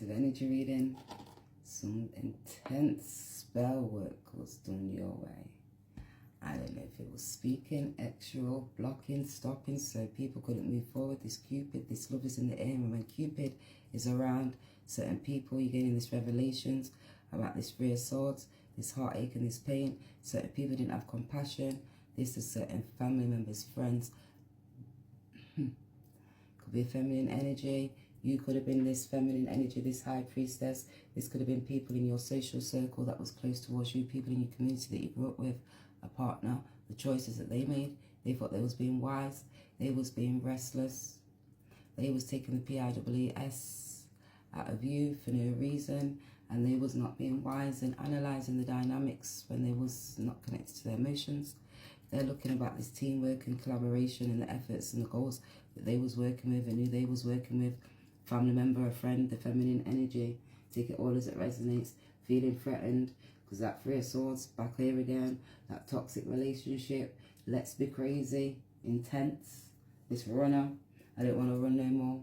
collective energy reading. Some intense spell work was done your way. I don't know if it was speaking, extra, blocking, stopping, so people couldn't move forward. This Cupid, this love is in the air, and when Cupid is around certain people, you're getting this revelations about this Three of Swords, this heartache and this pain. Certain people didn't have compassion. This is certain family members, friends. Could be a feminine energy. You could have been this feminine energy, this high priestess. This could have been people in your social circle that was close towards you, people in your community that you grew up with, a partner, the choices that they made. They thought they was being wise. They was being restless. They was taking the PIWS out of you for no reason. And they was not being wise and analysing the dynamics when they was not connected to their emotions. They're looking about this teamwork and collaboration and the efforts and the goals that they was working with and who they was working with. Family member, a friend, the feminine energy. Take it all as it resonates. Feeling threatened because that Three of Swords back here again. That toxic relationship. Let's be crazy. Intense. This runner. I don't want to run no more.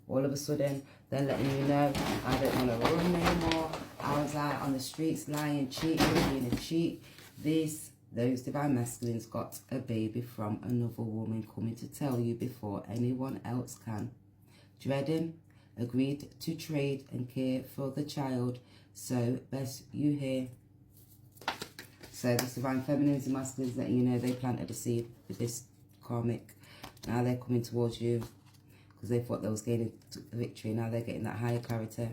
All of a sudden, they're letting you know, I don't want to run no more. I was out on the streets lying, cheating, being a cheat. Those divine masculines got a baby from another woman coming to tell you before anyone else can. Dreading, agreed to trade and care for the child, so best you hear. So this divine feminines and masculines that you know they planted a seed with this karmic. Now they're coming towards you because they thought they was gaining victory. Now they're getting that higher clarity.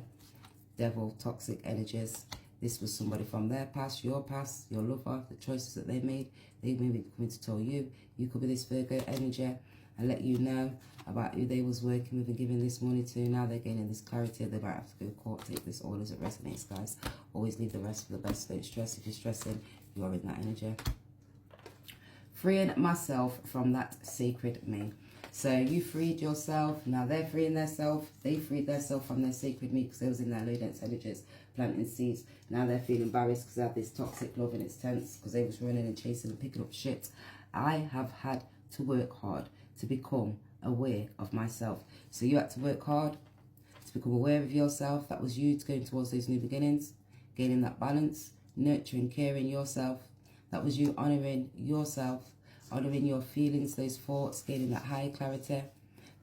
Devil, toxic energies. This was somebody from their past, your lover, the choices that they made. They may be coming to tell you. You could be this Virgo energy and let you know about who they was working with and giving this money to. Now they're gaining this clarity. They might have to go to court. Take this all as it resonates, guys. Always leave the rest for the best. Don't stress. If you're stressing, you're in that energy. Freeing myself from that sacred me. So you freed yourself. Now they're freeing themselves. They freed themselves from their sacred me because they was in their low dense energies, planting seeds. Now they're feeling embarrassed because they have this toxic love and it's tense because they was running and chasing and picking up shit. I have had to work hard to become aware of myself. So you had to work hard to become aware of yourself. That was you going towards those new beginnings, gaining that balance, nurturing, caring yourself. That was you honouring yourself, honouring your feelings, those thoughts, gaining that higher clarity.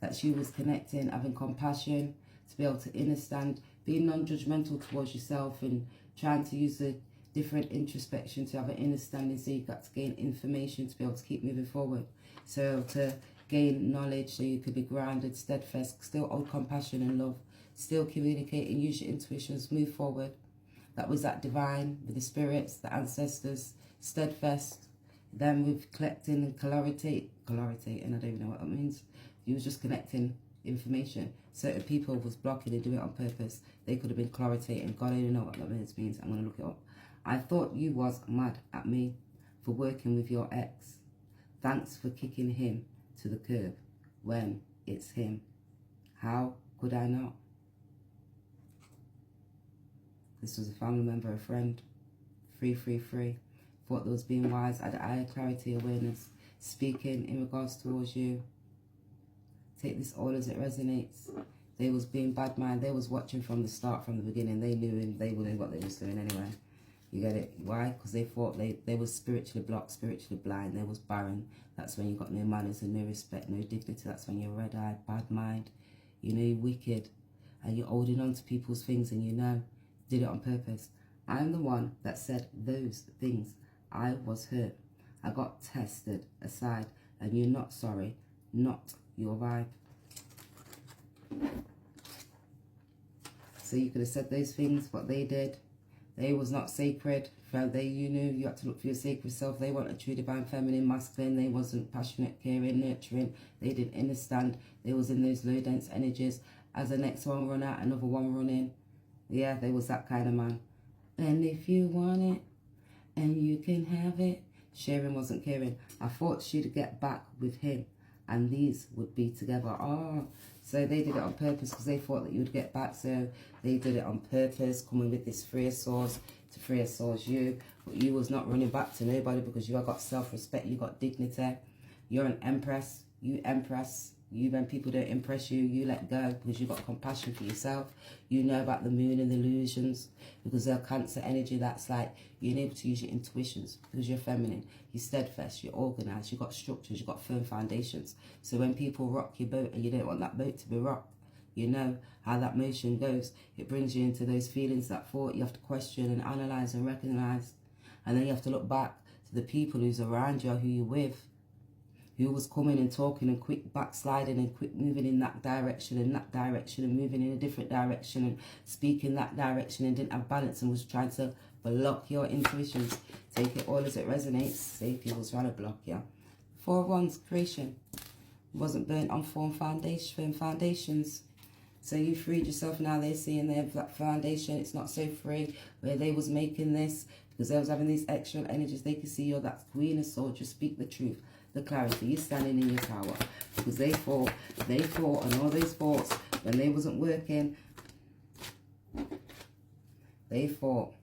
That's you was connecting, having compassion, to be able to understand, being non-judgmental towards yourself and trying to use the different introspection to have an understanding, so you got to gain information to be able to keep moving forward. So to gain knowledge so you could be grounded, steadfast, still hold compassion and love, still communicate and use your intuitions, move forward. That was that divine with the spirits, the ancestors, steadfast. Then with collecting and collaborating, and I don't even know what that means. You was just connecting information. Certain people was blocking and doing it on purpose. They could have been collaborating. God, I don't know what that means. I'm going to look it up. I thought you was mad at me for working with your ex. Thanks for kicking him to the curb when it's him. How could I not? This was a family member, a friend. Free. Thought there was being wise, had higher clarity, awareness, speaking in regards towards you. Take this all as it resonates. They was being bad mind. They was watching from the start, from the beginning. They knew and they knew what they was doing anyway. You get it? Why? Because they thought they was spiritually blocked, spiritually blind. They was barren. That's when you got no manners and no respect, no dignity. That's when you're red-eyed, bad mind. You know, you're wicked. And you're holding on to people's things and you know, did it on purpose. I'm the one that said those things. I was hurt. I got tested aside. And you're not sorry. Not your vibe. So you could have said those things, what they did. They was not sacred. You knew you had to look for your sacred self. They weren't a true divine feminine masculine. They wasn't passionate, caring, nurturing. They didn't understand. They was in those low dense energies. As the next one run out, another one run in. Yeah, they was that kind of man. And if you want it, and you can have it. Sharing wasn't caring. I thought she'd get back with him. And these would be together. Oh, so they did it on purpose because they thought that you would get back. So they did it on purpose, coming with this Three of Swords to Three of Swords you. But you was not running back to nobody because you have got self-respect. You got dignity. You're an empress. You empress. You, when people don't impress you, you let go because you've got compassion for yourself. You know about the moon and the illusions because they're Cancer energy. That's like being able to use your intuitions because you're feminine. You're steadfast, you're organised, you've got structures, you've got firm foundations. So when people rock your boat and you don't want that boat to be rocked, you know how that motion goes. It brings you into those feelings, that thought. You have to question and analyse and recognise. And then you have to look back to the people who's around you, who you're with, who was coming and talking and quick backsliding and quick moving in that direction and moving in a different direction and speaking that direction and didn't have balance and was trying to block your intuitions. Take it all as it resonates. Say people was trying to block you. 4 of Wands, creation. Wasn't burnt on firm foundations. So you freed yourself. Now they're seeing their foundation. It's not so free where they was making this because they was having these extra energies. They can see you're that Queen of Swords. Just speak the truth, the clarity. You're standing in your power because they fought and all those thoughts when they wasn't working. They fought.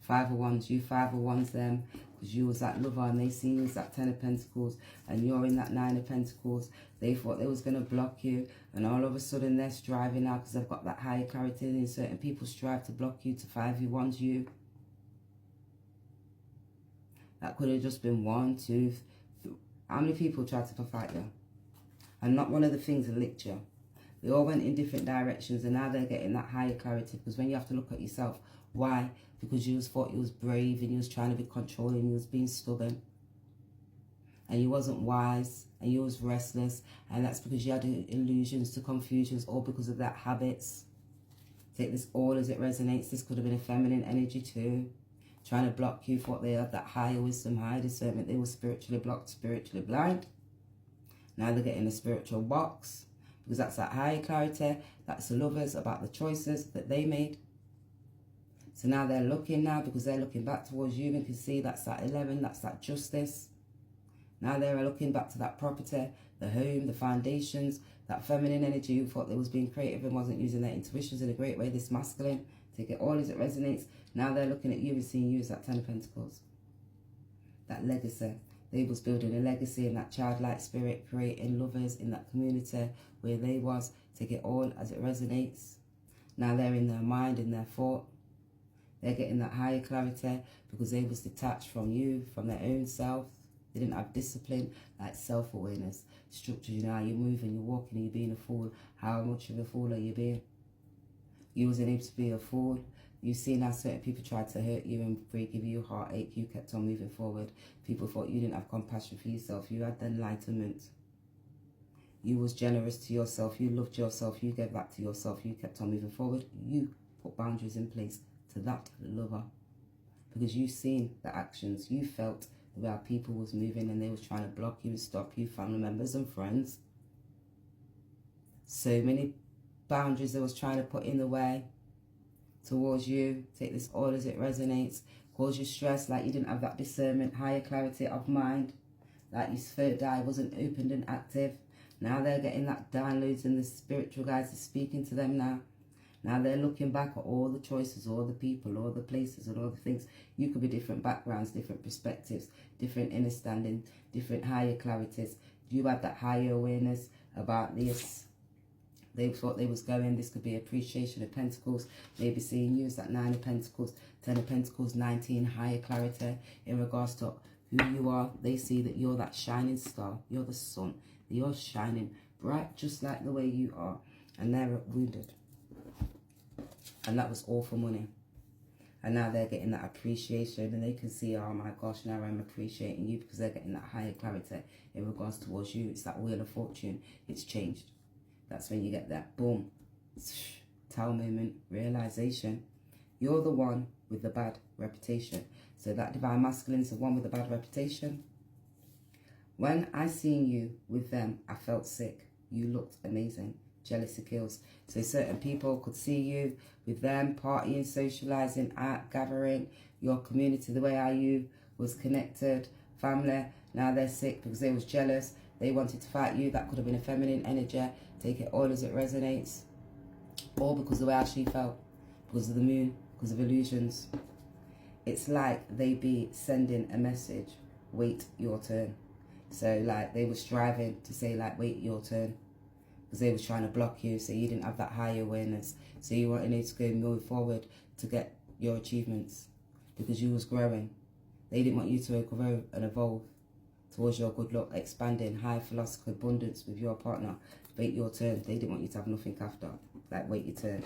5 of Wands, you 5 of Wands them because you was that lover and they seen you as that 10 of Pentacles and you're in that 9 of Pentacles. They thought they was going to block you and all of a sudden they're striving now because they've got that higher clarity and certain people strive to block you to 5 of Wands you. That could have just been 1, 2, 3. How many people tried to fight you? And not one of the things that licked you. They all went in different directions and now they're getting that higher clarity because when you have to look at yourself, why? Because you thought you was brave and you was trying to be controlling, you was being stubborn. And you wasn't wise and you was restless. And that's because you had illusions to confusions all because of that habits. Take this all as it resonates. This could have been a feminine energy too. Trying to block you, thought they had that higher wisdom, higher discernment. They were spiritually blocked, spiritually blind. Now they're getting a spiritual box. Because that's that higher clarity. That's the lovers about the choices that they made. So now they're looking now because they're looking back towards you. You can see that's that 11, that's that justice. Now they're looking back to that property, the home, the foundations, that feminine energy who thought they was being creative and wasn't using their intuitions in a great way, this masculine. Take it all as it resonates. Now they're looking at you and seeing you as that 10 of Pentacles. That legacy. They was building a legacy in that childlike spirit, creating lovers in that community where they was. Take it all as it resonates. Now they're in their mind, in their thought. They're getting that higher clarity because they was detached from you, from their own self. They didn't have discipline, like self-awareness, structure. You know how you're moving, you're walking, and you're being a fool. How much of a fool are you being? You wasn't able to be a fool. You've seen how certain people tried to hurt you and give you heartache. You kept on moving forward. People thought you didn't have compassion for yourself. You had the enlightenment. You was generous to yourself. You loved yourself. You gave back to yourself. You kept on moving forward. You put boundaries in place to that lover because you seen the actions. You felt the way our people was moving and they was trying to block you and stop you, family members and friends. So many boundaries they was trying to put in the way towards you. Take this all as it resonates. Cause you stress like you didn't have that discernment, higher clarity of mind, like your third eye wasn't opened and active. Now they're getting that downloads and the spiritual guides are speaking to them now. Now they're looking back at all the choices, all the people, all the places and all the things. You could be different backgrounds, different perspectives, different understanding, different higher clarities. You had that higher awareness about this. They thought they was going. This could be appreciation of Pentacles. Maybe seeing you as that 9 of Pentacles, 10 of Pentacles, 19, higher clarity in regards to who you are. They see that you're that shining star. You're the sun. You're shining bright just like the way you are. And they're wounded. And that was all for money. And now they're getting that appreciation and they can see, oh my gosh, now I'm appreciating you because they're getting that higher clarity in regards towards you. It's that wheel of fortune. It's changed. That's when you get that boom, towel moment, realization. You're the one with the bad reputation. So that divine masculine is the one with the bad reputation. When I seen you with them, I felt sick. You looked amazing. Jealousy kills. So certain people could see you with them partying, socializing, out, gathering, your community, the way how you was connected, family. Now they're sick because they was jealous. They wanted to fight you. That could have been a feminine energy. Take it all as it resonates. Or because of the way how she felt. Because of the moon. Because of illusions. It's like they be sending a message. Wait your turn. So like they were striving to say like wait your turn. because they was trying to block you, so you didn't have that high awareness. So you weren't able to go move forward to get your achievements because you was growing. They didn't want you to grow and evolve towards your good luck, expanding, high philosophy, abundance with your partner. Wait your turn. They didn't want you to have nothing after. Like, wait your turn.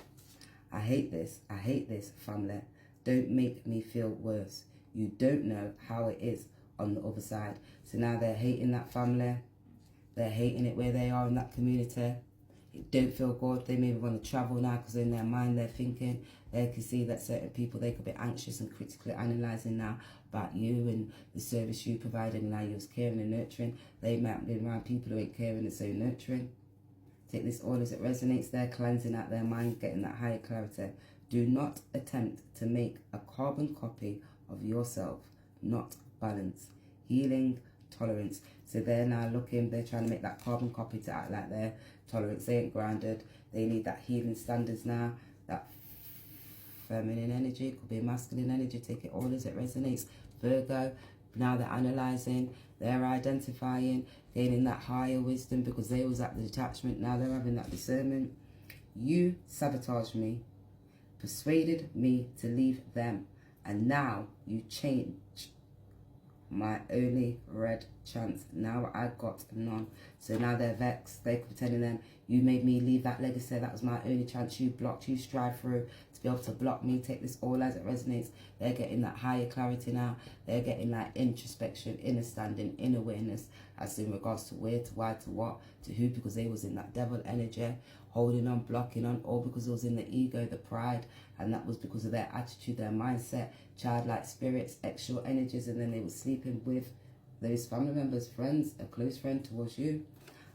I hate this. I hate this, family. Don't make me feel worse. You don't know how it is on the other side. So now they're hating that family. They're hating it where they are in that community. It don't feel good. They maybe want to travel now because in their mind they're thinking. They can see that certain people, they could be anxious and critically analysing now about you and the service you provided, and now you're caring and nurturing. They might be around people who ain't caring and so nurturing. Take this all as it resonates. They're cleansing out their mind, getting that higher clarity. Do not attempt to make a carbon copy of yourself. Not balance. Healing, tolerance. So they're now looking, they're trying to make that carbon copy to act like their tolerance. They ain't grounded. They need that healing standards now. That feminine energy, could be masculine energy. Take it all as it resonates. Virgo, now they're analysing, they're identifying, gaining that higher wisdom because they was at the detachment. Now they're having that discernment. You sabotaged me, persuaded me to leave them, and now you change my only red chance. Now I got none. So now they're vexed. They could be telling them, you made me leave that legacy. That was my only chance. You blocked. You strive through to be able to block me. Take this all as it resonates. They're getting that higher clarity now. They're getting that introspection, inner standing, inner awareness as in regards to where, to why, to what, to who, because they was in that devil energy, holding on, blocking on, all because it was in the ego, the pride, and that was because of their attitude, their mindset, childlike spirits, extra energies, and then they were sleeping with those family members, friends, a close friend towards you.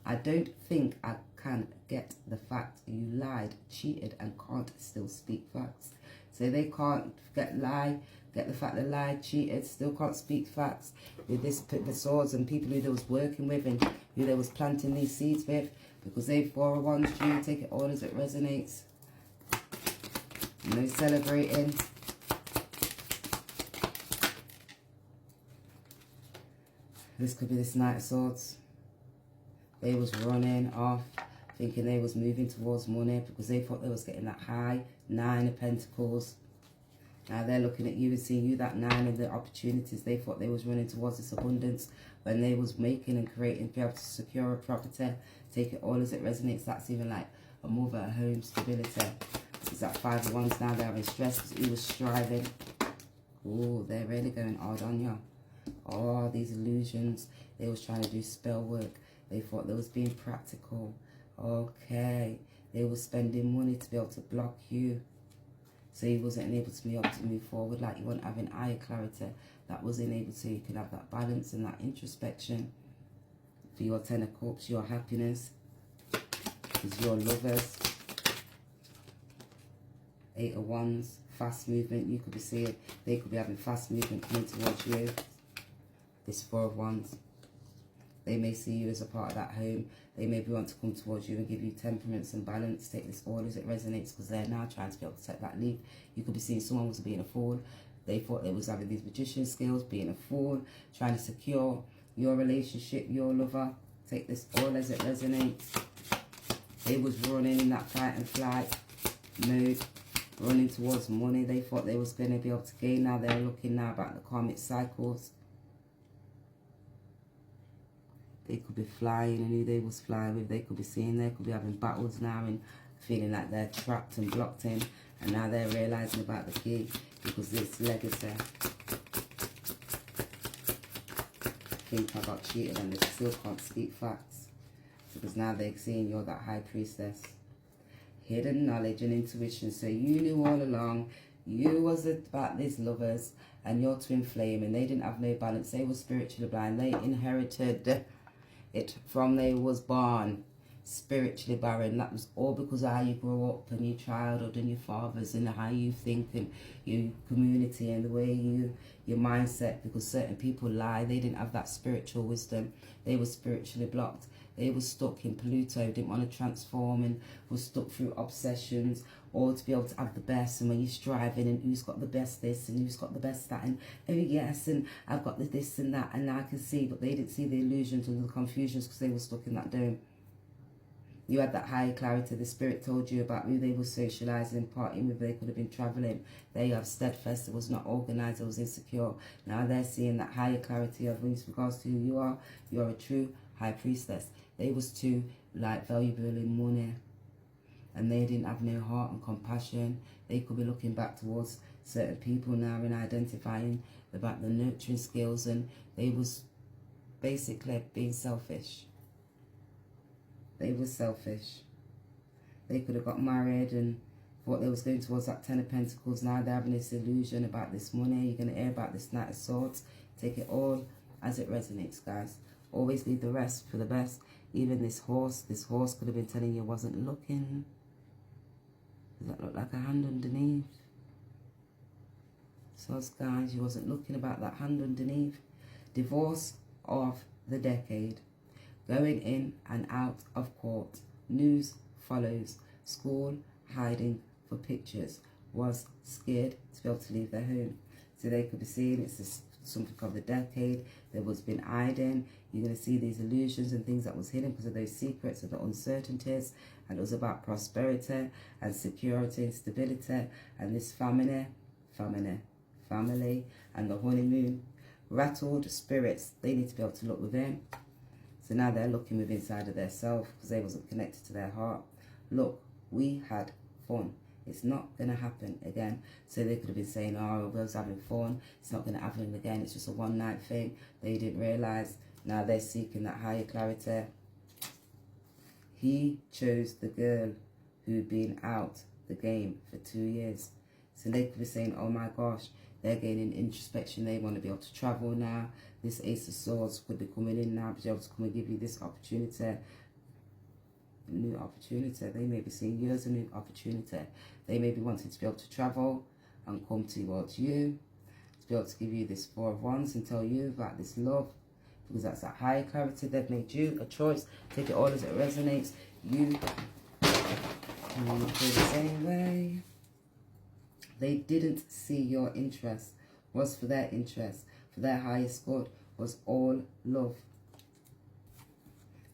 I don't think I can get the fact you lied, cheated, and can't still speak facts. So they can't get the fact they lied, cheated, still can't speak facts. With this, the swords and people who they was working with and who they was planting these seeds with, because they 4 of Wands, you take it all as it resonates. No celebrating. This could be this Knight of Swords. They was running off, thinking they was moving towards money because they thought they was getting that high 9 of Pentacles. Now they're looking at you and seeing you that 9 of the opportunities. They thought they was running towards this abundance when they was making and creating, be able to secure a property. Take it all as it resonates. That's even like a move at home, stability. It's that 5 of Wands now. They're having stress because he was striving. Oh, they're really going hard on you. Oh, these illusions. They was trying to do spell work. They thought they was being practical. Okay. They were spending money to be able to block you. So you wasn't able to be able to move forward. Like you weren't having higher clarity. That wasn't able to. You can have that balance and that introspection. For your 10 of Cups, your happiness. Is your lovers. 8 of Wands. Fast movement. You could be seeing. They could be having fast movement coming towards you. This 4 of Wands. They may see you as a part of that home. They maybe want to come towards you and give you temperaments and balance. Take this all as it resonates because they're now trying to be able to take that leap. You could be seeing someone was being a fool. They thought they was having these magician skills, being a fool, trying to secure your relationship, your lover. Take this all as it resonates. They was running in that fight and flight mode, running towards money. They thought they was going to be able to gain. Now they're looking now about the karmic cycles. They could be flying and who they was flying with. They could be seeing, they could be having battles now and feeling like they're trapped and blocked in. And now they're realising about the key because this legacy. Think I got cheated and they still can't speak facts. Because now they're seeing you're that high priestess. Hidden knowledge and intuition. So you knew all along. You was about these lovers and your twin flame and they didn't have no balance. They were spiritually blind. They inherited it from they was born spiritually barren. That was all because of how you grew up and your childhood and your fathers and how you think and your community and the way your mindset, because certain people lie. They didn't have that spiritual wisdom. They were spiritually blocked. They were stuck in Pluto, didn't want to transform and was stuck through obsessions or to be able to have the best. And when you're striving and who's got the best this and who's got the best that and oh yes and I've got the this and that and I can see, but they didn't see the illusions and the confusions because they were stuck in that dome. You had that higher clarity. The spirit told you about who they were socializing, partying with. They could have been traveling. There you have steadfast. It was not organized. It was insecure. Now they're seeing that higher clarity of in regards to who you are. You are a true high priestess. They was too like valuable in money, and they didn't have no heart and compassion. They could be looking back towards certain people now and identifying about the nurturing skills, and they was basically being selfish. They were selfish. They could have got married and thought they was going towards that Ten of Pentacles. Now they're having this illusion about this money. You're going to hear about this Knight of Swords. Take it all as it resonates, guys. Always leave the rest for the best. Even this horse could have been telling you wasn't looking. Does that look like a hand underneath? So, guys, you wasn't looking about that hand underneath. Divorce of the decade. Going in and out of court. News follows. School hiding for pictures. Was scared to be able to leave their home. So they could be seeing it's something of the decade. There was been hiding. You're going to see these illusions and things that was hidden because of those secrets and the uncertainties. And it was about prosperity and security and stability. And this family, and the honeymoon. Rattled spirits. They need to be able to look within. So now they're looking within inside of their self because they wasn't connected to their heart. Look, we had fun. It's not going to happen again. So they could have been saying, oh, we was having fun. It's not going to happen again. It's just a one-night thing. They didn't realise. Now they're seeking that higher clarity. He chose the girl who'd been out the game for 2 years. So they could be saying, oh my gosh, they're gaining introspection. They want to be able to travel now. This Ace of Swords could be coming in now, be able to come and give you this opportunity. New opportunity. They may be seeing you as a new opportunity. They may be wanting to be able to travel and come towards you, to be able to give you this Four of Wands and tell you about this love, because that's that higher clarity. They've made you a choice. Take it all as it resonates. You want to feel the same way. They didn't see your interest. Was for their interest, for their highest good, was all love.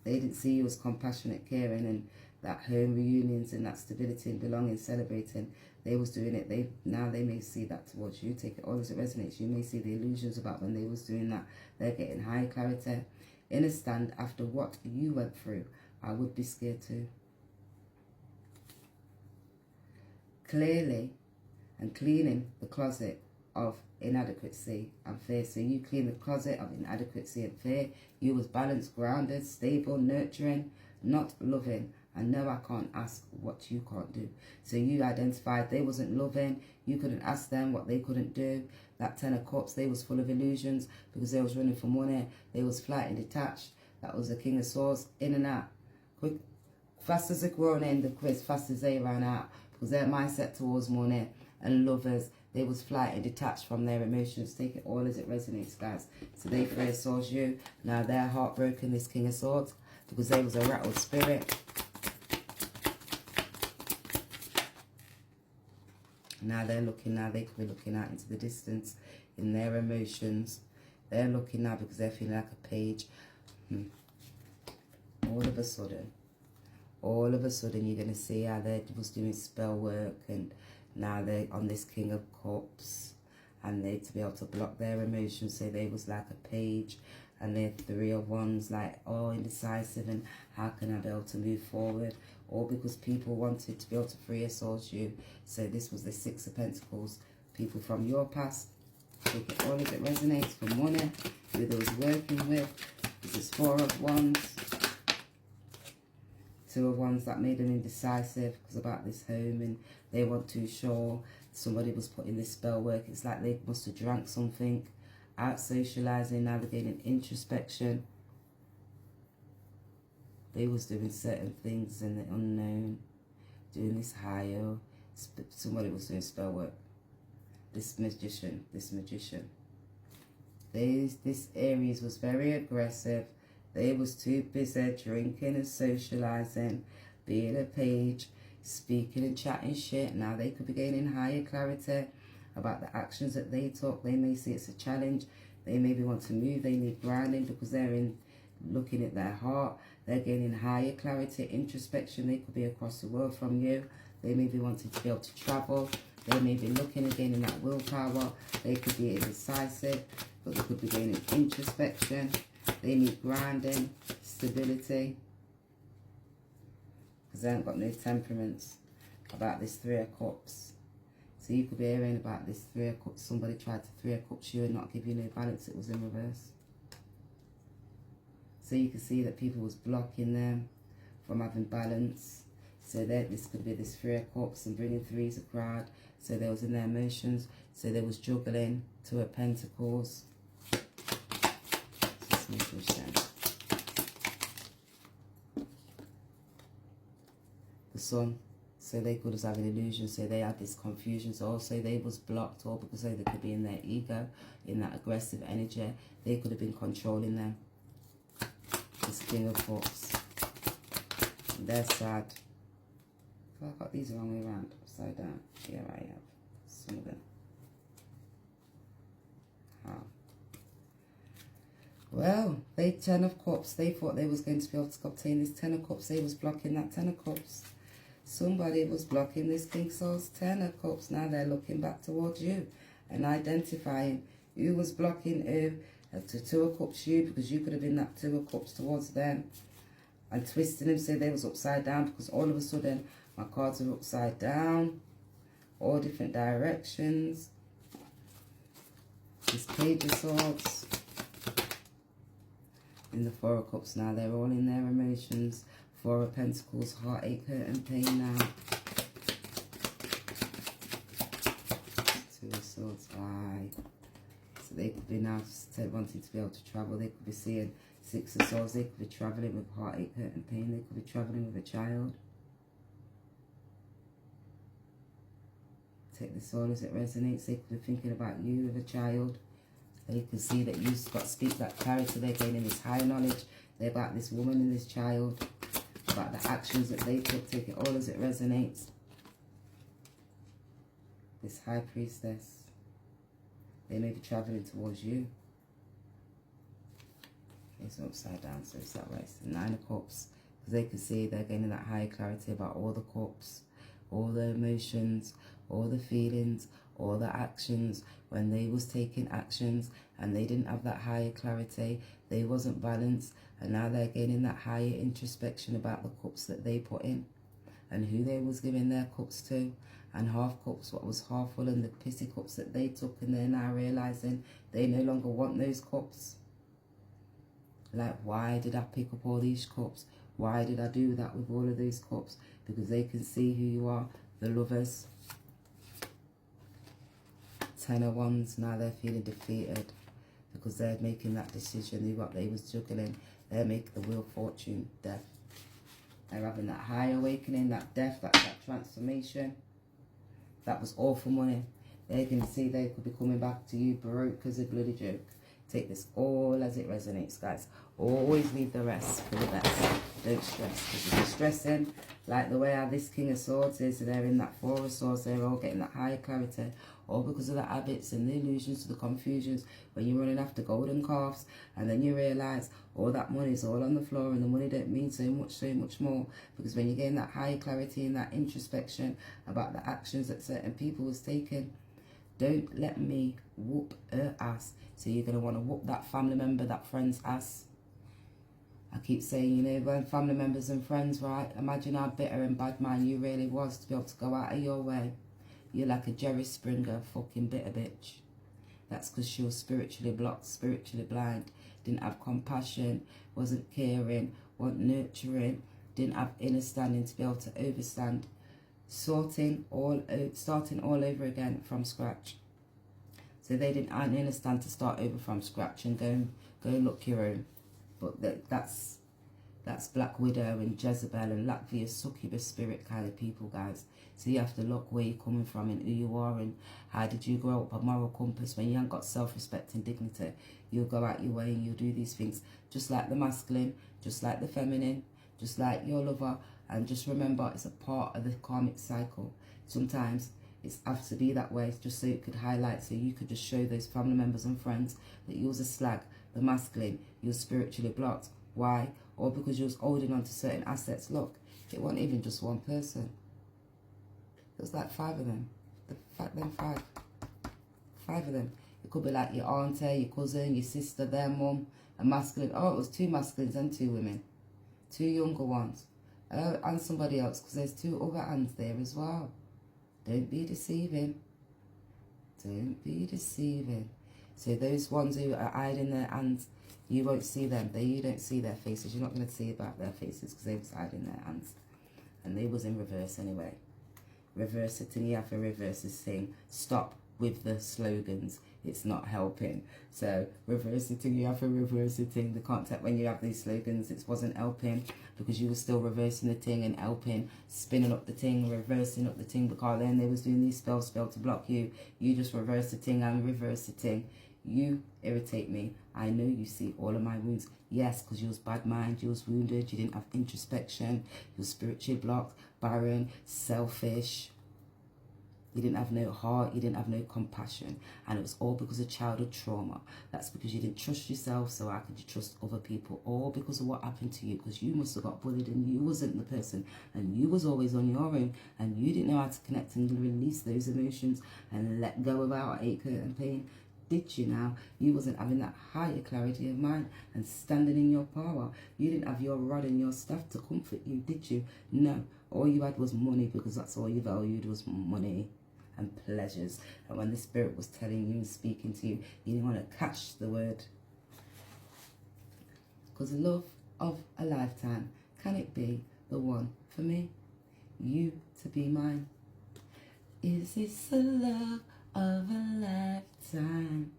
They didn't see you as compassionate, caring, and that home reunions and that stability and belonging, celebrating. They was doing it. Now they may see that towards you. Take it all as it resonates. You may see the illusions about when they was doing that. They're getting high clarity. In a stand after what you went through, I would be scared too. Clearly, and cleaning the closet of inadequacy and fear. So you clean the closet of inadequacy and fear. You was balanced, grounded, stable, nurturing, not loving. And no, I can't ask what you can't do. So you identified they wasn't loving. You couldn't ask them what they couldn't do. That Ten of Cups, they was full of illusions because they was running for money. They was flight and detached. That was the King of Swords, in and out. Quick, fast as they grown in the quiz, fast as they ran out. Because their mindset towards money and lovers, they was flight and detached from their emotions. Take it all as it resonates, guys. So they first saw you. Now they're heartbroken, this King of Swords, because they was a rattled spirit. Now they're looking, now they could be looking out into the distance in their emotions. They're looking now because they're feeling like a page. All of a sudden, you're going to see how they was doing spell work, and now they're on this King of Cups, and they to be able to block their emotions. So they was like a page, and they're Three of Wands, like, oh, indecisive, and how can I be able to move forward? All because people wanted to be able to free or source you. So this was the Six of Pentacles. People from your past. Take it all as it resonates. From money, who they was working with. This is Four of Wands. Two of Wands that made them indecisive because about this home, and they weren't too sure. Somebody was putting this spell work. It's like they must have drank something. Out socializing, navigating introspection. They was doing certain things in the unknown, doing this higher. Somebody was doing spell work. This magician. This Aries was very aggressive. They was too busy drinking and socializing, being a page, speaking and chatting shit. Now they could be gaining higher clarity about the actions that they took. They may see it's a challenge. They maybe want to move. They need grounding because they're looking at their heart. They're gaining higher clarity, introspection. They could be across the world from you. They may be wanting to be able to travel. They may be looking again in that willpower. They could be indecisive, but they could be gaining introspection. They need grounding, stability, because they haven't got no temperaments. About this Three of Cups. So you could be hearing about this Three of Cups. Somebody tried to Three of Cups you and not give you no balance. It was in reverse. So you can see that people was blocking them from having balance. So that this could be this Three of Cups and bringing threes of crowd. So they was in their emotions. So they was juggling Two of Pentacles. Just making sense. The Sun. So they could have had an illusion. So they had this confusion. So also they was blocked, or because they could be in their ego, in that aggressive energy. They could have been controlling them. This King of Cups. And they're sad. Oh, I got these the wrong way around, upside down. Here I have some of them. How? Well, they Ten of Cups. They thought they was going to be able to obtain this Ten of Cups. They was blocking that Ten of Cups. Somebody was blocking this King Soul's Ten of Cups. Now they're looking back towards you and identifying who was blocking who. To Two of Cups you, because you could have been that Two of Cups towards them. And twisting them, say they was upside down, because all of a sudden my cards are upside down. All different directions. This Page of Swords. In the Four of Cups now, they're all in their emotions. Four of Pentacles, heartache, hurt and pain now. Two of Swords, why? So they could be now wanting to be able to travel. They could be seeing Six of Swords. They could be traveling with heartache, hurt and pain. They could be traveling with a child. Take this all as it resonates. They could be thinking about you with a child. They can see that you've got to speak that clarity. They're gaining this higher knowledge. They're about this woman and this child. About the actions that they took. Take it all as it resonates. This High Priestess. They may be traveling towards you. It's upside down, so it's that way. It's the Nine of Cups. Because they can see they're gaining that higher clarity about all the cups, all the emotions, all the feelings, all the actions. When they was taking actions and they didn't have that higher clarity, they wasn't balanced. And now they're gaining that higher introspection about the cups that they put in. And who they was giving their cups to. And half cups, what was half full, and the pissy cups that they took, and they're now realizing they no longer want those cups. Like, why did I pick up all these cups? Why did I do that with all of those cups? Because they can see who you are, the Lovers. Ten of Wands, now they're feeling defeated because they're making that decision. What they was juggling, they're making the Wheel of Fortune, death. They're having that high awakening, that death, that transformation. That was all for money. They can see they could be coming back to you broke as a bloody joke. Take this all as it resonates, guys. Always leave the rest for the best. Don't stress. Because if you're stressing, like the way how this King of Swords is, they're in that Four of Swords, they're all getting that higher clarity. All because of the habits and the illusions, the confusions. When you're running after golden calves, and then you realise all that money is all on the floor, and the money don't mean so much more. Because when you gain that higher clarity and that introspection about the actions that certain people was taking, don't let me whoop her ass. So you're going to want to whoop that family member, that friend's ass. I keep saying, you know, when family members and friends, right? Imagine how bitter and bad man you really was to be able to go out of your way. You're like a Jerry Springer fucking bitter bitch. That's because she was spiritually blocked, spiritually blind. Didn't have compassion, wasn't caring, wasn't nurturing. Didn't have inner standing to be able to overstand. Starting all over again from scratch. So they didn't understand to start over from scratch and go look your own. But that's Black Widow and Jezebel and Latvia succubus spirit kind of people, guys. So you have to look where you're coming from and who you are and how did you grow up, a moral compass. When you haven't got self-respect and dignity, you'll go out your way and you'll do these things. Just like the masculine, just like the feminine, just like your lover. And just remember, it's a part of the karmic cycle. Sometimes it's has to be that way, just so it could highlight, so you could just show those family members and friends that you're a slag, the masculine, you're spiritually blocked. Why? or because you was holding on to certain assets. Look, it wasn't even just one person. It was like 5 of them. Five of them. It could be like your auntie, your cousin, your sister, their mum, a masculine. Oh, it was 2 masculines and 2 women. 2 younger ones. And somebody else, because there's 2 other hands there as well. Don't be deceiving. Don't be deceiving. So those ones who are hiding their hands, you won't see them. You don't see their faces. You're not going to see about their faces because they was hiding their hands. And they was in reverse anyway. Reverse it, and you have to reverse this thing. Stop with the slogans. It's not helping. So reverse it, and you have to reverse it. The contact when you have these slogans, it wasn't helping because you were still reversing the thing and helping, spinning up the thing, reversing up the thing. Because then they was doing these spell to block you. You just reverse the thing and reverse the thing. You irritate me. I know you see all of my wounds. Yes, because you was bad mind, you was wounded, you didn't have introspection, you was spiritually blocked, barren, selfish. You didn't have no heart, you didn't have no compassion. And it was all because of childhood trauma. That's because you didn't trust yourself, so how could you trust other people? All because of what happened to you, because you must have got bullied and you wasn't the person. And you was always on your own, and you didn't know how to connect and release those emotions and let go of our ache, hurt and pain. Did you now? You wasn't having that higher clarity of mind and standing in your power. You didn't have your rod and your staff to comfort you, did you? No. All you had was money, because that's all you valued was money and pleasures. And when the Spirit was telling you and speaking to you, you didn't want to catch the word. Because the love of a lifetime, can it be the one for me? You to be mine. Is this the love of a lifetime?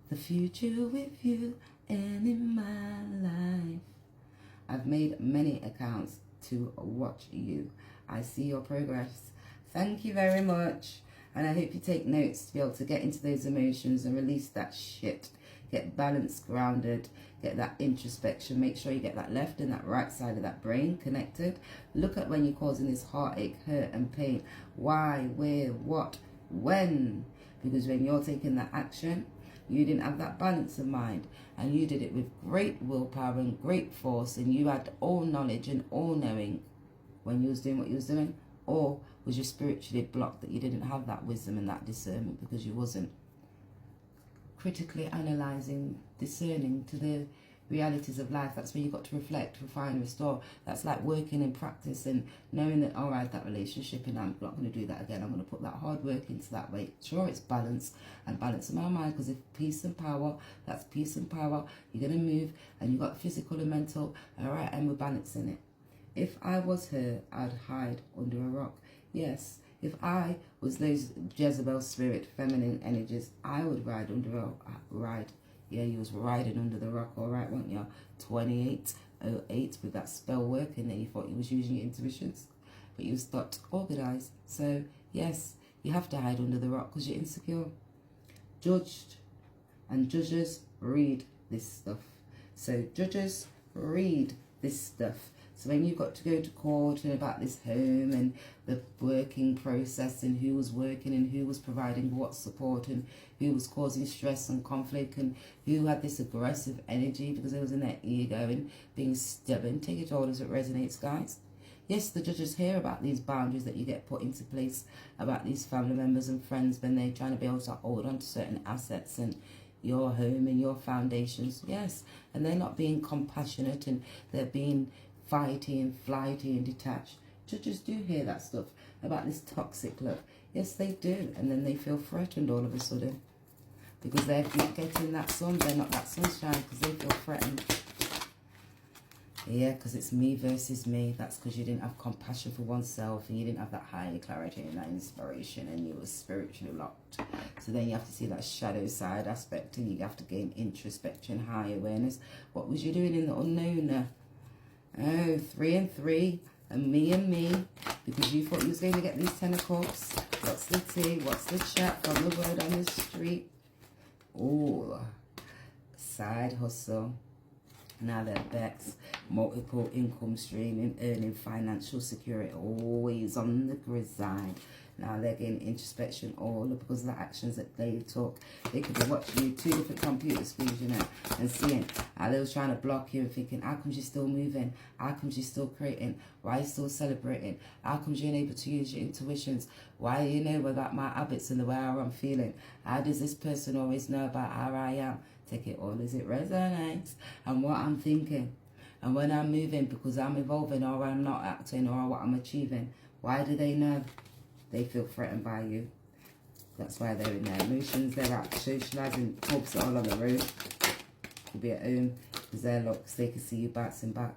The future with you and in my life. I've made many accounts to watch you. I see your progress. Thank you very much. And I hope you take notes to be able to get into those emotions and release that shit. Get balanced, grounded, get that introspection. Make sure you get that left and that right side of that brain connected. Look at when you're causing this heartache, hurt and pain. Why, where, what, when? Because when you're taking that action, you didn't have that balance of mind. And you did it with great willpower and great force. And you had all knowledge and all knowing when you was doing what you was doing. Or was you spiritually blocked that you didn't have that wisdom and that discernment because you wasn't critically analysing, discerning to the realities of life. That's where you got to reflect, refine, restore. That's like working in practice and knowing that, all right, that relationship, and I'm not going to do that again. I'm going to put that hard work into that way. Sure, it's balance and balance in my mind, because if peace and power, that's peace and power. You're going to move and you got physical and mental, all right, and we're balancing it. If I was her, I'd hide under a rock. Yes, if I was those Jezebel spirit, feminine energies, I would ride under a ride. Yeah, you was riding under the rock, all right, weren't you? 2808 with that spell working there. You thought you was using your intuitions, but you was not organized. So, yes, you have to hide under the rock because you're insecure. Judged. And judges read this stuff. So, judges read this stuff. So when you got to go to court and about this home and the working process and who was working and who was providing what support and who was causing stress and conflict and who had this aggressive energy because they was in their ego and being stubborn, take it all as it resonates, guys. Yes, the judges hear about these boundaries that you get put into place, about these family members and friends when they're trying to be able to hold on to certain assets and your home and your foundations. Yes, and they're not being compassionate and they're being fighty and flighty and detached. Judges do hear that stuff about this toxic love. Yes, they do. And then they feel threatened all of a sudden because they're not getting that sun. They're not that sunshine because they feel threatened. Yeah, because it's me versus me. That's because you didn't have compassion for oneself and you didn't have that higher clarity and that inspiration and you were spiritually locked. So then you have to see that shadow side aspect and you have to gain introspection, high awareness. What was you doing in the unknown? Oh, 3 and 3, and me, because you thought you was going to get these 10 of cups. What's the tea? What's the chat from the word on the street? Oh, side hustle. Now they're vexed, multiple income streaming, earning financial security, always on the grind. Now they're getting introspection all because of the actions that they took. They could be watching you 2 different computer screens, you know, and seeing how they was trying to block you and thinking, how come you're still moving? How come you're still creating? Why are you still celebrating? How come you're able to use your intuitions? Why you know about my habits and the way I'm feeling? How does this person always know about how I am? Take it all as it resonates and what I'm thinking. And when I'm moving because I'm evolving or I'm not acting or what I'm achieving, why do they know? They feel threatened by you. That's why they're in their emotions. They're out socialising, pubs all on the road. Could be at home because they're locked because they can see you bouncing back.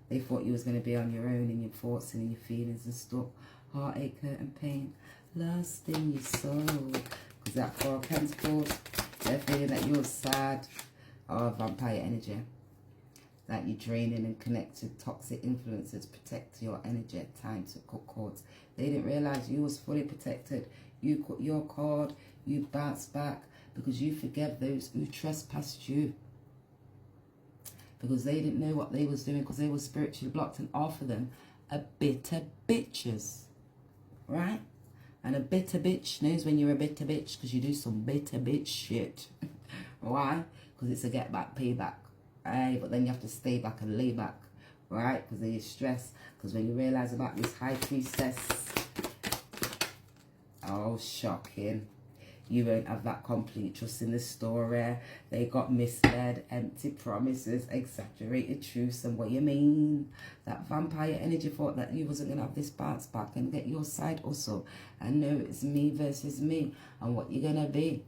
They thought you was going to be on your own in your thoughts and in your feelings and stuff. Heartache, hurt and pain. Lost in your soul. Because that 4 of Pentacles, they're feeling that you're sad. Or vampire energy. That you're draining and connected toxic influences. Protect your energy. Time to cut cords. They didn't realise you was fully protected. You cut your cord. You bounce back. Because you forgave those who trespassed you. Because they didn't know what they was doing. Because they were spiritually blocked. And offer them a bitter bitches. Right? And a bitter bitch knows when you're a bitter bitch. Because you do some bitter bitch shit. Why? Because it's a get back, payback. Aye, but then you have to stay back and lay back, right? Because of your stress. Because when you realise about this high priestess, oh, shocking. You won't have that complete trust in the story. They got misled, empty promises, exaggerated truths, and what you mean? That vampire energy thought that you wasn't going to have this bounce back and get your side hustle. And no, it's me versus me. And what you're going to be?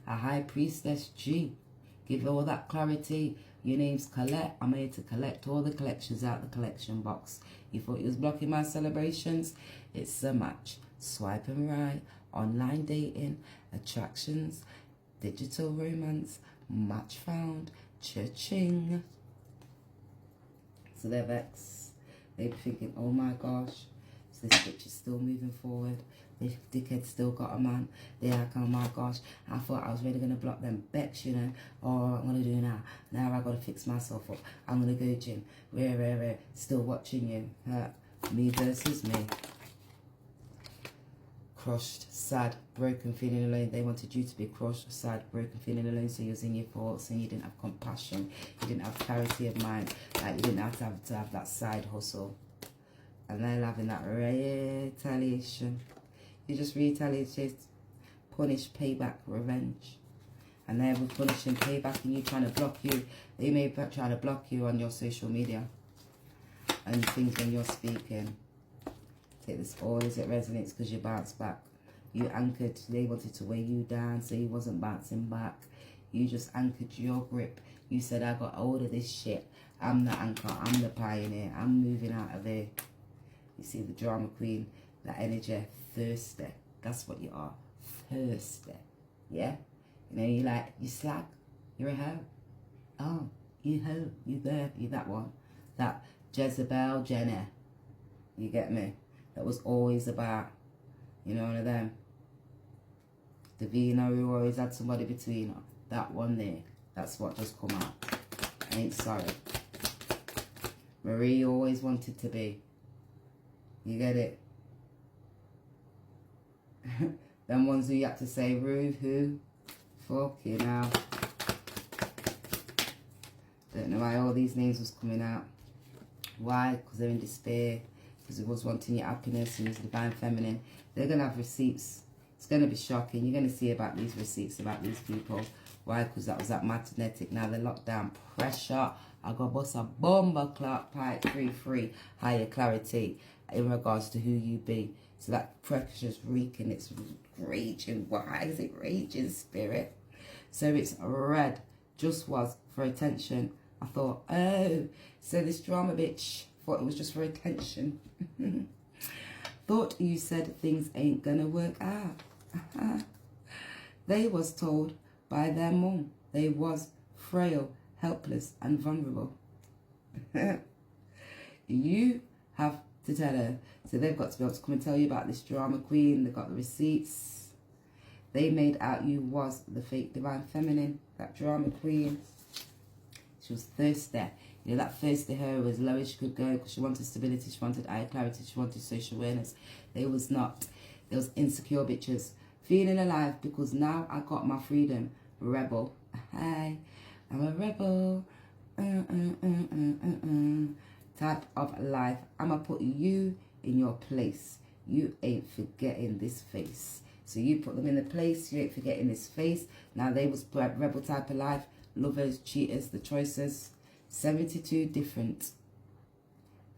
A high priestess G. Give all that clarity. Your name's Colette. I'm here to collect all the collections out the collection box. You thought you was blocking my celebrations? It's a match. Swipe and right. Online dating. Attractions. Digital romance. Match found. Cha-ching. So they're vexed. They're thinking, oh my gosh. So this bitch is still moving forward. This dickhead still got a man. They're like, oh my gosh, I thought I was really going to block them becks, you know. Oh, what I'm going to do now? Now I got to fix myself up. I'm going to go gym. Where? Still watching you. Me versus me. Crushed, sad, broken, feeling alone. They wanted you to be crushed, sad, broken, feeling alone. So you was in your thoughts and you didn't have compassion. You didn't have clarity of mind. Like you didn't have to have that side hustle. And they're having that retaliation. You just retaliate, punish, payback, revenge. And they will punish and payback and you trying to block you. They may try to block you on your social media. And things when you're speaking. Take this all as it resonates because you bounce back. You anchored, they wanted to weigh you down so you wasn't bouncing back. You just anchored your grip. You said, I got hold of this shit. I'm the anchor, I'm the pioneer. I'm moving out of there. You see the drama queen, that energy. Thirsty. That's what you are. Thirsty. Yeah? You know, you like, you slag. You're a hoe. Oh, you hoe. You there. You that one. That Jezebel Jenner. You get me? That was always about, you know, one of them. Davina who always had somebody between her. That one there. That's what just come out. I ain't sorry. Marie always wanted to be. You get it? Them ones who you had to say, Rue, who? Fuck you now. Don't know why all these names was coming out. Why? Because they're in despair. Because it was wanting your happiness and it's divine feminine. They're going to have receipts. It's going to be shocking. You're going to see about these receipts, about these people. Why? Because that was that magnetic. Now they're locked down. Pressure. I got bust a bomber clock pipe free. Higher clarity in regards to who you be. So that pressure's reeking, it's raging. Why is it raging, spirit? So it's red, just was for attention. I thought, oh, so this drama bitch thought it was just for attention. Thought you said things ain't gonna work out. They was told by their mum they was frail, helpless and vulnerable. You have to tell her. So they've got to be able to come and tell you about this drama queen. They've got the receipts. They made out you was the fake divine feminine, that drama queen. She was thirsty. You know, that thirsty her was low as she could go because she wanted stability, she wanted eye clarity, she wanted social awareness. They was not. There was insecure bitches. Feeling alive because now I got my freedom. Rebel. Hi. I'm a rebel. Type of life. I'm going to put you in your place. You ain't forgetting this face. So you put them in the place. You ain't forgetting this face. Now they was rebel type of life. Lovers, cheaters, the choices. 72 different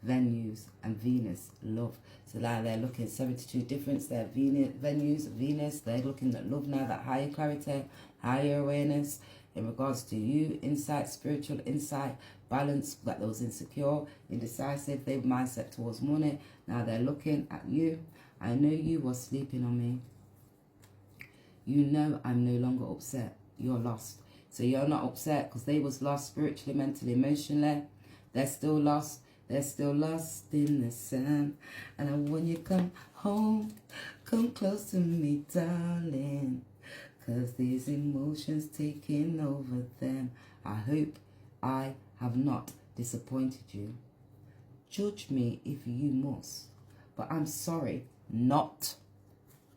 venues and Venus, love. So now they're looking at 72 different venues, Venus. They're looking at love now, that higher clarity, higher awareness in regards to you, insight, spiritual insight, balance, that was insecure, indecisive, their mindset towards money. Now they're looking at you. I know you was sleeping on me. You know I'm no longer upset. You're lost. So you're not upset because they was lost spiritually, mentally, emotionally. They're still lost. They're still lost in the sun. And when you come home, come close to me, darling. Because these emotions taking over them. I hope I have not disappointed you. Judge me if you must. But I'm sorry, not.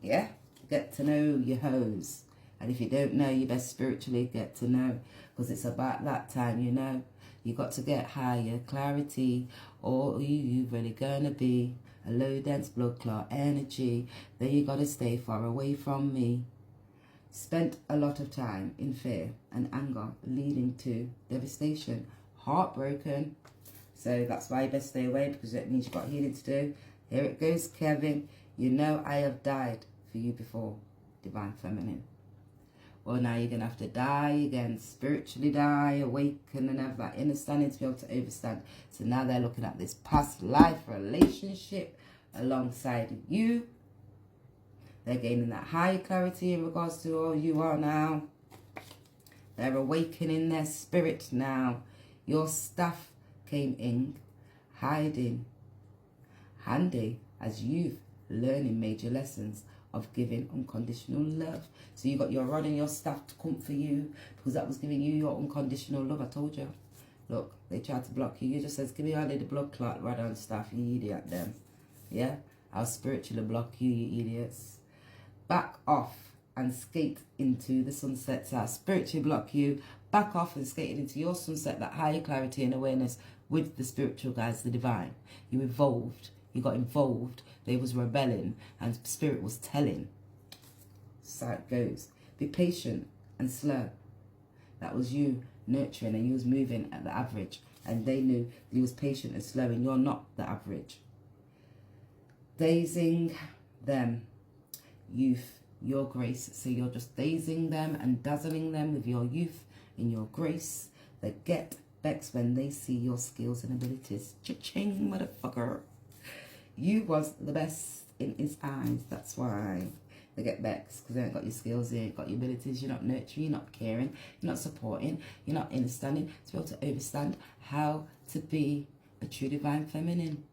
Yeah? Get to know your hoes. And if you don't know, you best spiritually get to know. Because it's about that time, you know. You got to get higher clarity. Or you really going to be a low dense blood clot energy. Then you got to stay far away from me. Spent a lot of time in fear and anger, leading to devastation. Heartbroken. So that's why you best stay away, because it means you've got healing to do. Here it goes, Kevin. You know I have died for you before, Divine Feminine. Well, now you're going to have to die again, spiritually die, awaken, and have that understanding to be able to overstand. So now they're looking at this past life relationship alongside you. They're gaining that high clarity in regards to all you are now. They're awakening their spirit now. Your stuff came in, hiding, handy as you've learning major lessons of giving unconditional love. So you got your rod and your staff to come for you, because that was giving you your unconditional love. I told you. Look, they tried to block you. You just says, give me only the blood clot, rod and staff, you idiot them. Yeah? I'll spiritually block you, you idiots. Back off and skate into the sunset. So I'll spiritually block you. Back off and skate into your sunset, that higher clarity and awareness with the spiritual guys, the divine. You evolved. You got involved. They was rebelling, and spirit was telling. So it goes. Be patient and slow. That was you nurturing, and you was moving at the average, and they knew you was patient and slow, and you're not the average. Dazing them, youth, your grace. So you're just dazing them and dazzling them with your youth and your grace. They get vexed when they see your skills and abilities. Cha-ching, motherfucker. You was the best in his eyes. That's why they get vexed, because they ain't got your skills, they ain't got your abilities. You're not nurturing, you're not caring, you're not supporting, you're not understanding to be able to understand how to be a true divine feminine.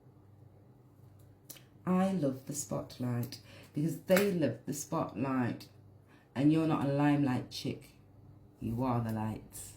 I love the spotlight because they love the spotlight, and you're not a limelight chick. You are the lights.